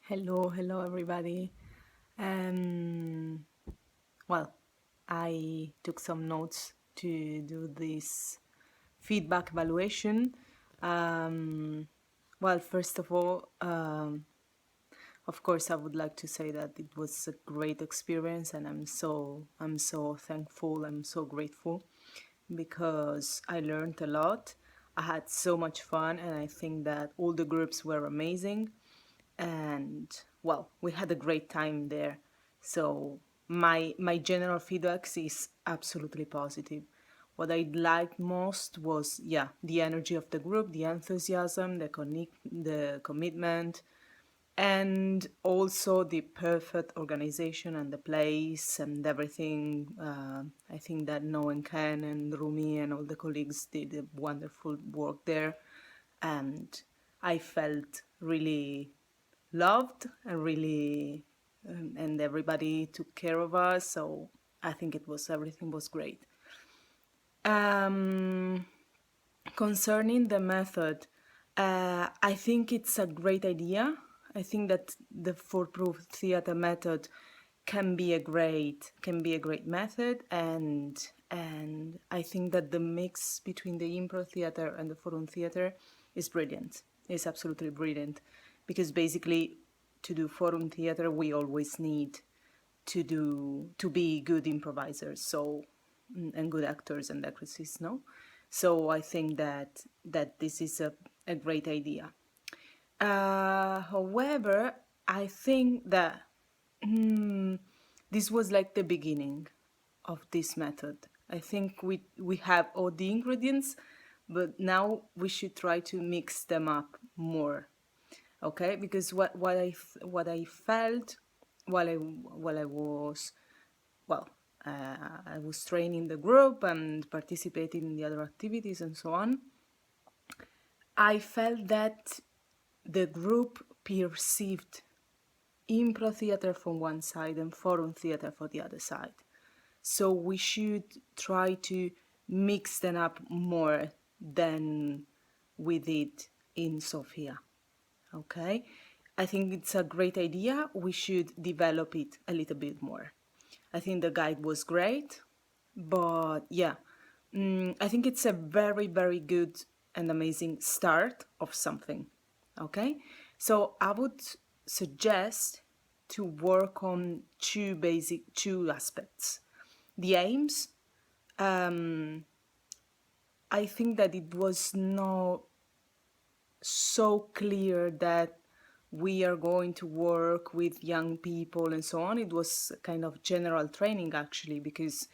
Hello everybody. Um, well, I took some notes to do this feedback evaluation. First of all, of course, I would like to say that it was a great experience, and I'm so thankful. I'm so grateful because I learned a lot. I had so much fun, and I think that all the groups were amazing. And we had a great time there. So my general feedback is absolutely positive. What I liked most was, the energy of the group, the enthusiasm, the commitment, and also the perfect organization and the place and everything. I think that Noah and Ken and Rumi and all the colleagues did a wonderful work there, and I felt really loved and really and everybody took care of us. So I think everything was great. Um, Concerning the method, I think it's a great idea. I think that the ForProve theater method can be a great method, and I think that the mix between the improv theater and the forum theater is brilliant. It's absolutely brilliant, because basically, to do forum theater, we always need to be good improvisers, and good actors and actresses, no? So I think that this is a great idea. However, I think that this was like the beginning of this method. I think we have all the ingredients, but now we should try to mix them up more. Okay, because what I felt while well I was training the group and participating in the other activities and so on. I felt that the group perceived improv theater from one side and forum theater for the other side. So we should try to mix them up more than we did in Sofia. Okay? I think it's a great idea. We should develop it a little bit more. I think the guide was great, but I think it's a very, very good and amazing start of something. Okay? So I would suggest to work on two aspects. The aims, I think that it was not so clear that we are going to work with young people and so on. It was kind of general training, actually, because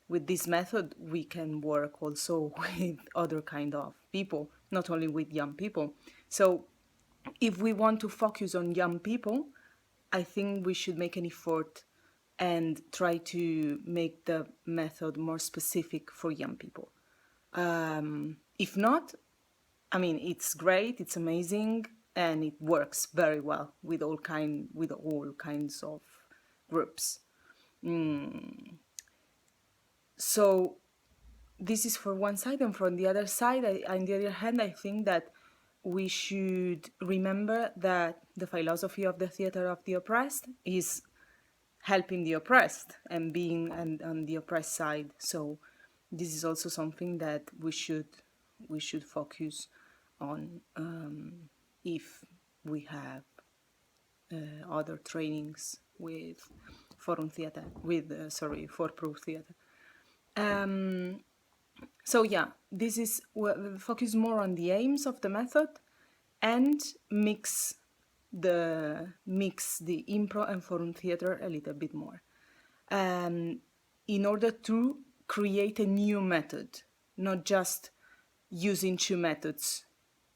with this method we can work also with other kind of people, not only with young people. So if we want to focus on young people, I think we should make an effort and try to make the method more specific for young people. If not, I mean, it's great, it's amazing, and it works very well with all kinds of groups. So this is for one side, and from the other side, on the other hand, I think that we should remember that the philosophy of the theater of the oppressed is helping the oppressed and being on the oppressed side. So this is also something that we should focus on if we have other trainings with forum theater, ForProve theater. So this is focus more on the aims of the method and mix the improv and forum theater a little bit more, in order to create a new method, not just using two methods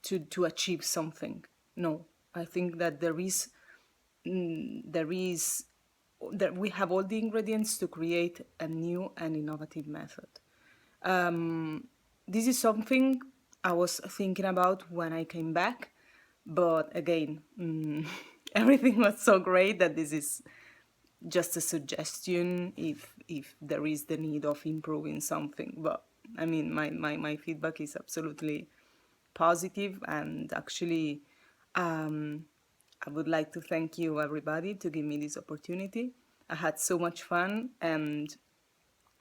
to achieve something. No, I think that that we have all the ingredients to create a new and innovative method. This is something I was thinking about when I came back, but again, everything was so great that this is just a suggestion if there is the need of improving something. But I mean, my feedback is absolutely positive, and actually I would like to thank you, everybody, to give me this opportunity. I had so much fun, and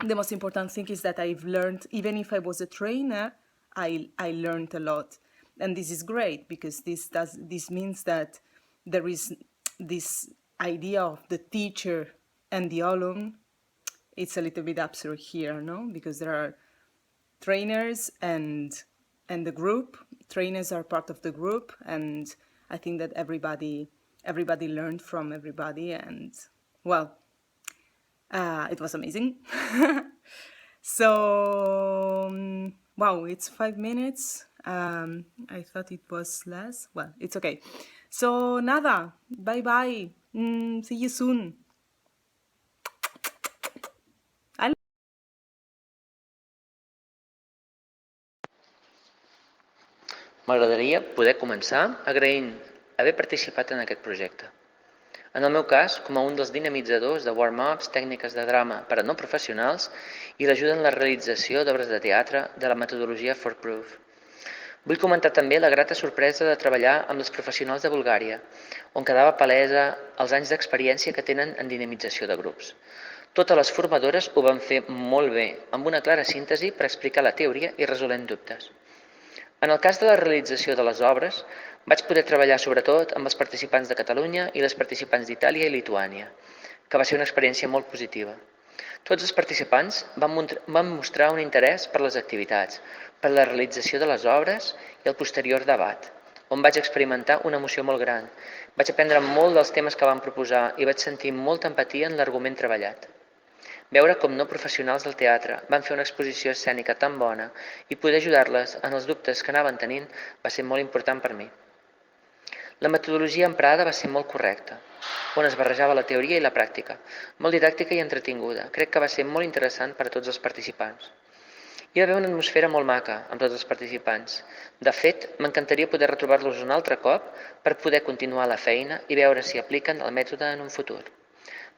the most important thing is that I've learned, even if I was a trainer, I learned a lot. And this is great because this means that there is this idea of the teacher and the alum. It's a little bit absurd here, no? Because there are trainers and the group. Trainers are part of the group, and I think that everybody learned from everybody, and well, it was amazing. So wow, it's 5 minutes. I thought it was less. Well, it's okay. So nada, bye bye. See you soon. M'agradaria poder començar agraint haver participat en aquest projecte. En el meu cas, com a un dels dinamitzadors de warm-ups, tècniques de drama per a no professionals i l'ajuda en la realització d'obres de teatre de la metodologia ForProve. Vull comentar també la grata sorpresa de treballar amb els professionals de Bulgària, on quedava palesa els anys d'experiència que tenen en dinamització de grups. Totes les formadores ho van fer molt bé, amb una clara síntesi per explicar la teoria i resolent dubtes. En el cas de la realització de les obres, vaig poder treballar sobretot amb els participants de Catalunya i les participants d'Itàlia i Lituània, que va ser una experiència molt positiva. Tots els participants van mostrar un interès per les activitats, per la realització de les obres i el posterior debat, on vaig experimentar una emoció molt gran. Vaig aprendre molt dels temes que van proposar i vaig sentir molta empatia en l'argument treballat. Veure com no professionals del teatre van fer una exposició escènica tan bona i poder ajudar-les en els dubtes que anaven tenint va ser molt important per mi. La metodologia emprada va ser molt correcta, on es barrejava la teoria i la pràctica, molt didàctica i entretinguda. Crec que va ser molt interessant per a tots els participants. Hi va haver una atmosfera molt maca amb tots els participants. De fet, m'encantaria poder retrobar-los un altre cop per poder continuar la feina i veure si apliquen el mètode en un futur.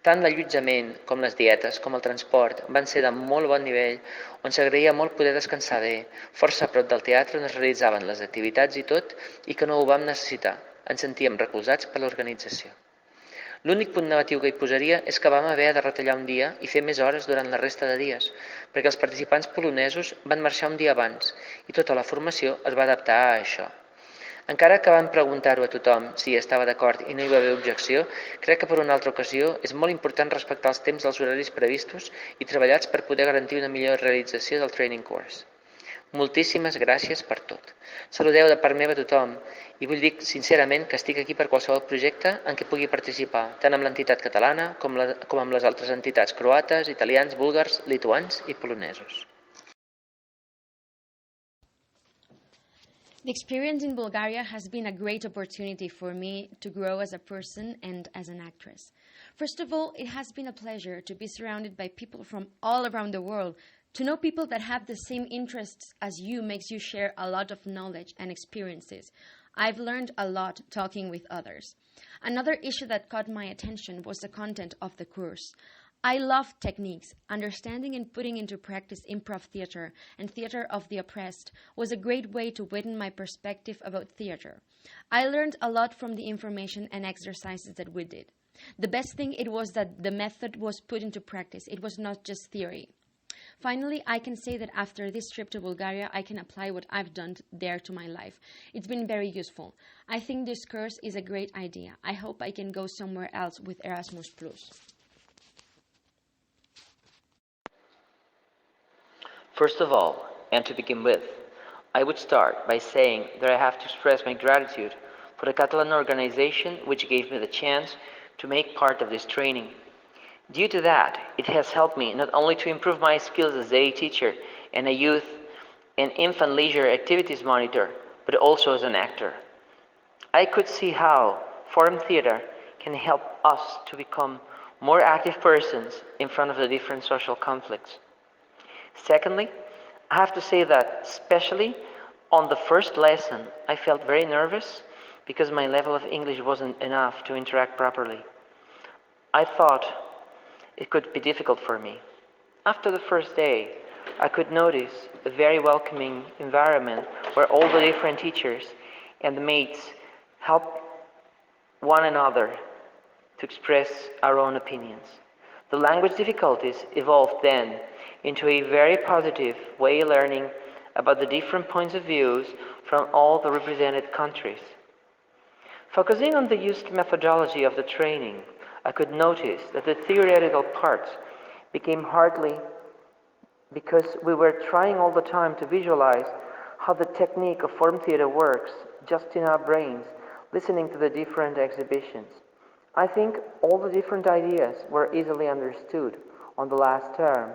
Tant l'allotjament com les dietes com el transport van ser de molt bon nivell, on s'agraïa molt poder descansar bé, força a prop del teatre on es realitzaven les activitats i tot, i que no ho vam necessitar. Ens sentíem recolzats per l'organització. L'únic punt negatiu que hi posaria és que vam haver de retallar un dia i fer més hores durant la resta de dies, perquè els participants polonesos van marxar un dia abans i tota la formació es va adaptar a això. Encara que vam preguntar-ho a tothom si hi estava d'acord i no hi va haver objecció, crec que per una altra ocasió és molt important respectar els temps dels horaris previstos i treballats per poder garantir una millor realització del training course. Moltíssimes gràcies per tot. Saludeu de part meva a tothom i vull dir sincerament que estic aquí per qualsevol projecte en què pugui participar, tant amb l'entitat catalana com amb les altres entitats croates, italians, búlgars, lituans i polonesos. The experience in Bulgaria has been a great opportunity for me to grow as a person and as an actress. First of all, it has been a pleasure to be surrounded by people from all around the world. To know people that have the same interests as you makes you share a lot of knowledge and experiences. I've learned a lot talking with others. Another issue that caught my attention was the content of the course. I love techniques. Understanding and putting into practice improv theater and theater of the oppressed was a great way to widen my perspective about theater. I learned a lot from the information and exercises that we did. The best thing it was that the method was put into practice. It was not just theory. Finally, I can say that after this trip to Bulgaria, I can apply what I've done there to my life. It's been very useful. I think this course is a great idea. I hope I can go somewhere else with Erasmus+. First of all, and to begin with, I would start by saying that I have to express my gratitude for the Catalan organization which gave me the chance to make part of this training. Due to that, it has helped me not only to improve my skills as a teacher and a youth and infant leisure activities monitor, but also as an actor. I could see how forum theater can help us to become more active persons in front of the different social conflicts. Secondly, I have to say that especially on the first lesson, I felt very nervous because my level of English wasn't enough to interact properly. I thought it could be difficult for me. After the first day, I could notice a very welcoming environment where all the different teachers and the mates helped one another to express our own opinions. The language difficulties evolved then into a very positive way of learning about the different points of views from all the represented countries. Focusing on the used methodology of the training, I could notice that the theoretical parts became hardly because we were trying all the time to visualize how the technique of form theater works just in our brains, listening to the different exhibitions. I think all the different ideas were easily understood on the last term.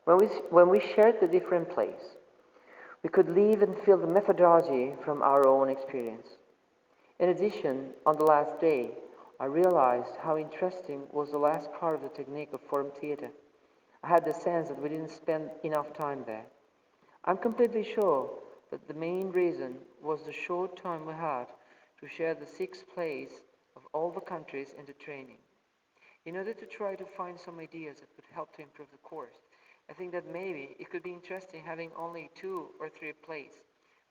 When we shared the different plays, we could live and feel the methodology from our own experience. In addition, on the last day, I realized how interesting was the last part of the technique of form theater. I had the sense that we didn't spend enough time there. I'm completely sure that the main reason was the short time we had to share the 6 plays of all the countries in the training. In order to try to find some ideas that would help to improve the course, I think that maybe it could be interesting having only 2 or 3 plays.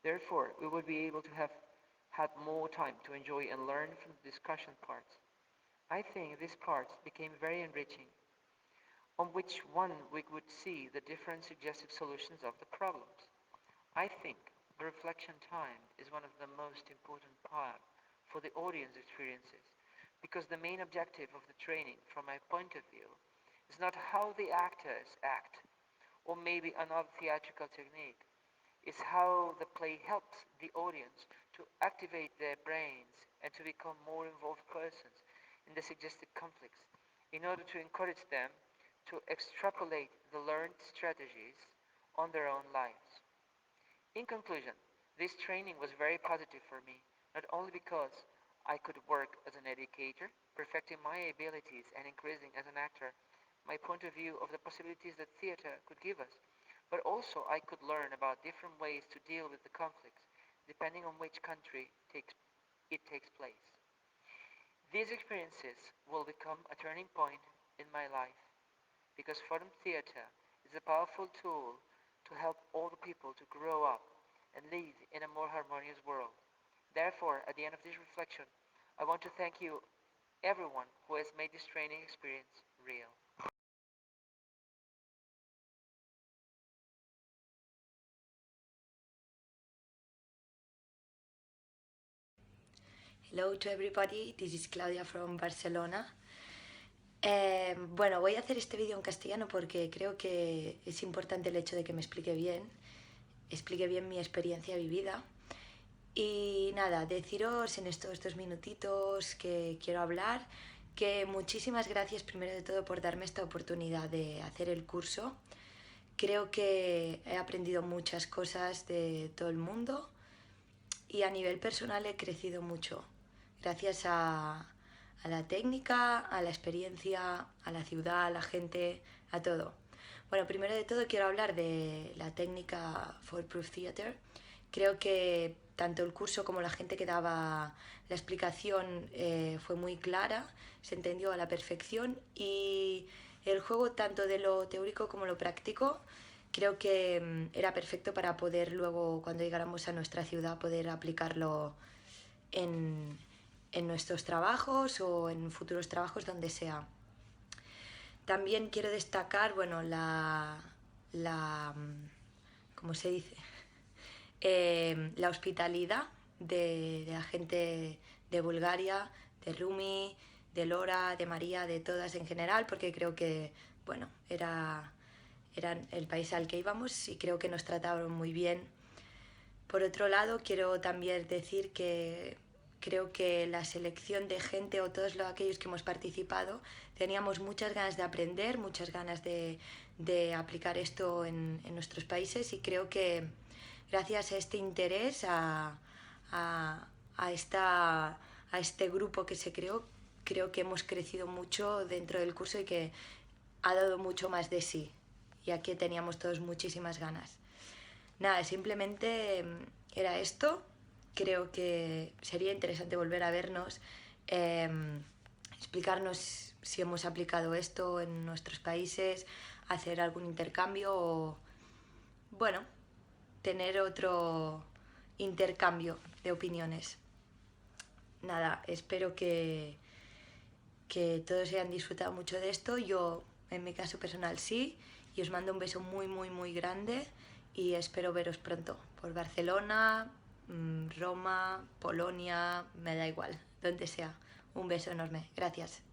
Therefore, we would be able to have had more time to enjoy and learn from the discussion parts. I think these parts became very enriching, on which one we would see the different suggested solutions of the problems. I think the reflection time is one of the most important part for the audience experiences, because the main objective of the training, from my point of view, is not how the actors act, or maybe another theatrical technique, is how the play helps the audience to activate their brains and to become more involved persons in the suggested conflicts, in order to encourage them to extrapolate the learned strategies on their own lives. In conclusion, this training was very positive for me, not only because I could work as an educator, perfecting my abilities and increasing as an actor my point of view of the possibilities that theater could give us, but also I could learn about different ways to deal with the conflicts, depending on which country it takes place. These experiences will become a turning point in my life, because foreign theater is a powerful tool to help all the people to grow up and live in a more harmonious world. Therefore, at the end of this reflection, I want to thank you, everyone who has made this training experience real. Hello to everybody, this is Claudia from Barcelona. Bueno, voy a hacer este vídeo en castellano porque creo que es importante el hecho de que me explique bien mi experiencia vivida. Y nada, deciros en estos 2 minutitos que quiero hablar que muchísimas gracias primero de todo por darme esta oportunidad de hacer el curso. Creo que he aprendido muchas cosas de todo el mundo y a nivel personal he crecido mucho gracias a la técnica, a la experiencia, a la ciudad, a la gente, a todo. Bueno, primero de todo quiero hablar de la técnica ForProve Theater. Creo que tanto el curso como la gente que daba la explicación fue muy clara, se entendió a la perfección y el juego tanto de lo teórico como lo práctico creo que era perfecto para poder luego cuando llegáramos a nuestra ciudad poder aplicarlo en, en nuestros trabajos o en futuros trabajos donde sea. También quiero destacar, bueno, ¿cómo se dice? La hospitalidad de la gente de Bulgaria, de Rumi, de Lora, de María, de todas en general, porque creo que, bueno, era el país al que íbamos y creo que nos trataron muy bien. Por otro lado, quiero también decir que creo que la selección de gente o todos aquellos que hemos participado teníamos muchas ganas de aprender, muchas ganas de aplicar esto en nuestros países y creo que gracias a este interés, a este grupo que se creó, creo que hemos crecido mucho dentro del curso y que ha dado mucho más de sí, ya que teníamos todos muchísimas ganas. Nada, simplemente era esto. Creo que sería interesante volver a vernos, explicarnos si hemos aplicado esto en nuestros países, hacer algún intercambio o, bueno, tener otro intercambio de opiniones. nada, espero que todos hayan disfrutado mucho de esto. Yo, en mi caso personal, sí. Y os mando un beso muy, muy, muy grande y espero veros pronto por Barcelona, Roma, Polonia, me da igual, donde sea. Un beso enorme. Gracias.